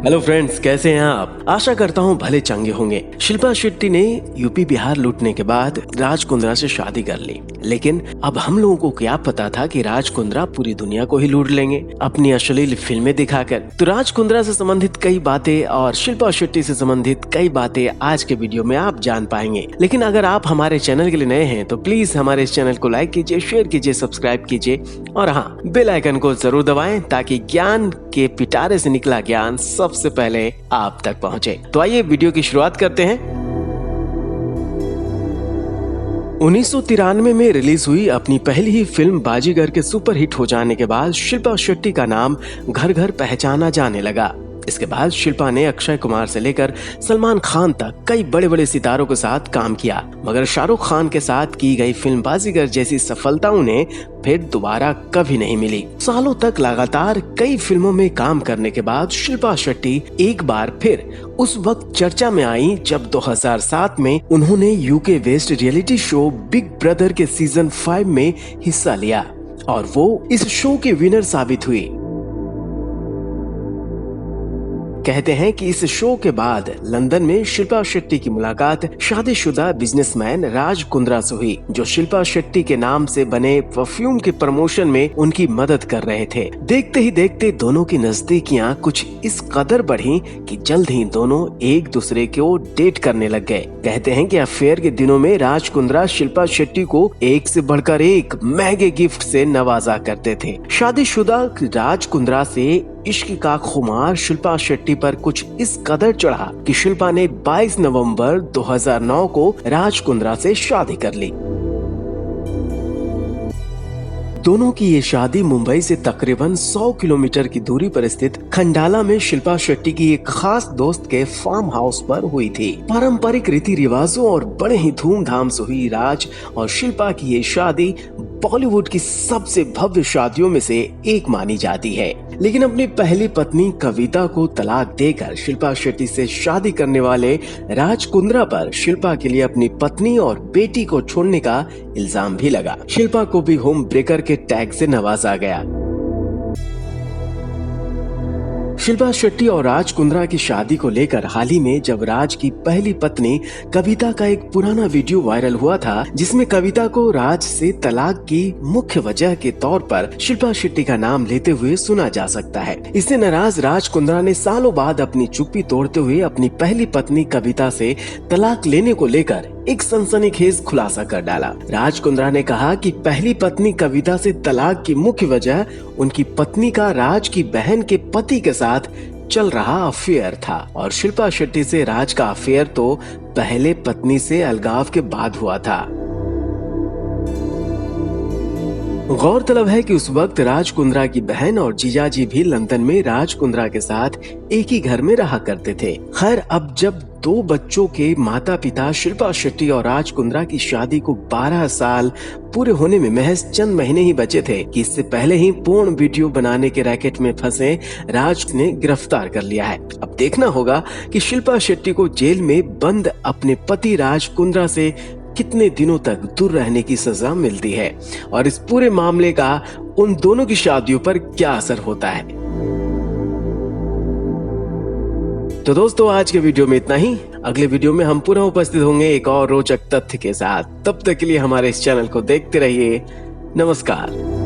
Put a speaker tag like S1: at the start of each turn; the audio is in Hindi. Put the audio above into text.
S1: हेलो फ्रेंड्स, कैसे हैं आप? आशा करता हूँ भले चंगे होंगे। शिल्पा शेट्टी ने यूपी बिहार लूटने के बाद राज कुंद्रा से शादी कर ली, लेकिन अब हम लोगों को क्या पता था कि राज कुंद्रा पूरी दुनिया को ही लूट लेंगे अपनी अश्लील फिल्में दिखाकर। तो राज कुंद्रा से संबंधित कई बातें और शिल्पा शेट्टी से संबंधित कई बातें आज के वीडियो में आप जान पाएंगे। लेकिन अगर आप हमारे चैनल के लिए नए हैं तो प्लीज हमारे इस चैनल को लाइक कीजिए, शेयर कीजिए, सब्सक्राइब कीजिए और हाँ, बेल आइकन को जरूर दबाएं ताकि ज्ञान के पिटारे से निकला ज्ञान सबसे पहले आप तक पहुंचे। तो आइए वीडियो की शुरुआत करते हैं। 1993 में रिलीज हुई अपनी पहली ही फिल्म बाजीगर के सुपरहिट हो जाने के बाद शिल्पा शेट्टी का नाम घर घर पहचाना जाने लगा। इसके बाद शिल्पा ने अक्षय कुमार से लेकर सलमान खान तक कई बड़े बड़े सितारों के साथ काम किया, मगर शाहरुख खान के साथ की गई फिल्म बाजीगर जैसी सफलता उन्हें फिर दोबारा कभी नहीं मिली। सालों तक लगातार कई फिल्मों में काम करने के बाद शिल्पा शेट्टी एक बार फिर उस वक्त चर्चा में आई जब 2007 में उन्होंने यूके वेस्ट रियलिटी शो बिग ब्रदर के सीजन 5 में हिस्सा लिया और वो इस शो के विनर साबित हुई। कहते हैं कि इस शो के बाद लंदन में शिल्पा शेट्टी की मुलाकात शादीशुदा बिजनेसमैन राज कुंद्रा से हुई, जो शिल्पा शेट्टी के नाम से बने परफ्यूम के प्रमोशन में उनकी मदद कर रहे थे। देखते ही देखते दोनों की नजदीकियां कुछ इस कदर बढ़ी कि जल्द ही दोनों एक दूसरे को डेट करने लग गए। कहते हैं कि अफेयर के दिनों में राज कुंद्रा शिल्पा शेट्टी को एक से बढ़कर एक महंगे गिफ्ट से नवाजा करते थे। शादीशुदा राज कुंद्रा से इश्क का खुमार शिल्पा शेट्टी पर कुछ इस कदर चढ़ा कि शिल्पा ने 22 नवंबर 2009 को राज कुंद्रा से शादी कर ली। दोनों की ये शादी मुंबई से तकरीबन 100 किलोमीटर की दूरी पर स्थित खंडाला में शिल्पा शेट्टी की एक खास दोस्त के फार्म हाउस पर हुई थी। पारंपरिक रीति रिवाजों और बड़े ही धूमधाम से हुई राज और शिल्पा की ये शादी बॉलीवुड की सबसे भव्य शादियों में से एक मानी जाती है। लेकिन अपनी पहली पत्नी कविता को तलाक देकर शिल्पा शेट्टी से शादी करने वाले राज कुंद्रा पर शिल्पा के लिए अपनी पत्नी और बेटी को छोड़ने का इल्जाम भी लगा। शिल्पा को भी होम ब्रेकर के टैग से नवाजा गया। शिल्पा शेट्टी और राज कुंद्रा की शादी को लेकर हाल ही में जब राज की पहली पत्नी कविता का एक पुराना वीडियो वायरल हुआ था, जिसमें कविता को राज से तलाक की मुख्य वजह के तौर पर शिल्पा शेट्टी का नाम लेते हुए सुना जा सकता है। इससे नाराज राज कुंद्रा ने सालों बाद अपनी चुप्पी तोड़ते हुए अपनी पहली पत्नी कविता से तलाक लेने को लेकर एक सनसनीखेज खुलासा कर डाला। राज कुंद्रा ने कहा कि पहली पत्नी कविता से तलाक की मुख्य वजह उनकी पत्नी का राज की बहन के पति के साथ चल रहा अफेयर था और शिल्पा शेट्टी से राज का अफेयर तो पहले पत्नी से अलगाव के बाद हुआ था। गौरतलब है कि उस वक्त राज कुंद्रा की बहन और जीजाजी भी लंदन में राज कुंद्रा के साथ एक ही घर में रहा करते थे। खैर, अब जब दो बच्चों के माता पिता शिल्पा शेट्टी और राज कुंद्रा की शादी को 12 साल पूरे होने में महज चंद महीने ही बचे थे कि इससे पहले ही पूर्ण वीडियो बनाने के रैकेट में फंसे राज ने गिरफ्तार कर लिया है। अब देखना होगा कि शिल्पा शेट्टी को जेल में बंद अपने पति राज कुंद्रा से कितने दिनों तक दूर रहने की सजा मिलती है और इस पूरे मामले का उन दोनों की शादियों पर क्या असर होता है। तो दोस्तों, आज के वीडियो में इतना ही। अगले वीडियो में हम पुनः उपस्थित होंगे एक और रोचक तथ्य के साथ। तब तक के लिए हमारे इस चैनल को देखते रहिए। नमस्कार।